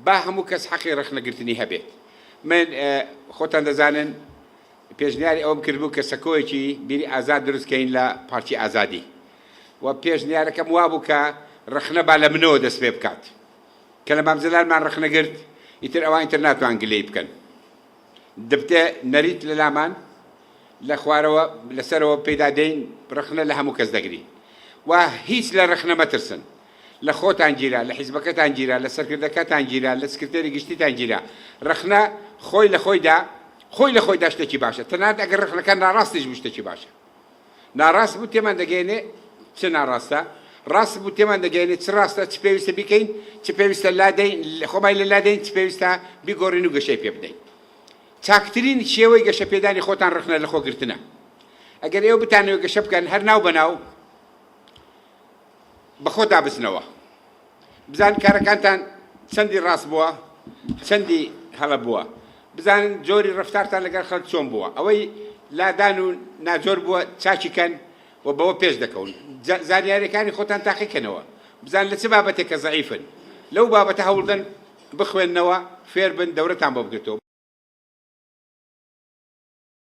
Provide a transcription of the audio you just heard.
با هەموو کەس حەقی ڕخنەگرتنی هەبێت. من خۆتان دەزانن پێشنیاری ئەوم کردبوو کە سەکۆیەکی بیری ئازاد دروستکەین لە پارتی ئازادی و پێشنیارەکەم وا بوو کە ڕخنە با لە منەوە دەست پێ بکات کە لە مامزەلانمان ڕخنەگرت ئیتر ئەوان ئیتر ناتوان گلەی بکەن دەبتە نەریت لە لامان لە خوارەوە لەسەرەوە پەیدا دەین ڕخنە لە هەموو کەس دەگری و هیچ لە ڕخنە مەترسن لە خۆتان گیرە لە حیزبەکەتان گیرە لە سەرکردەکەتان گیرە لە سکرتێری گشتیتان گیرە ڕخنە خۆی لە خۆیدا شتێکی باشە تەنانەت ئەگەر ڕخنەکە ناڕاستیش بوو شتێکی باشە ناڕاست بوو تێمان دەگەێنێ چ ناڕاستە ڕاست بوو تێمان دەگەێنێت چ ڕاستە چ پێویستە بیکەین چ پێویستە لادەین خۆمای لە لادەین چ پێویستە بیگۆڕین و گەشەی پێ بدەین چاکترین شێوەی گەشە پێدانی خۆتان ڕخنە لە خۆگرتنە ئەگەر ئێوە بتانەوە گەشە بکەن هەر ناو بەناو بە خۆ دابستنەوە بزان کارەکانتان چەندی ڕاست بووە چەندی هەڵە بووە بزانن جۆری ڕفتارتان لەگەڵ خەڵک چۆن بووە ئەوەی لادان و ناجۆر بووە چاچیکەن و بەوە پێش دەکەون زانیاریەکانی خۆتان تاقیکەنەوە بزان لە چه بابەتێک کە زەعیفن لەو بابەتە هەوڵدەن بخوێننەوە فێر بن دەورەتان بۆ بگرێتەوە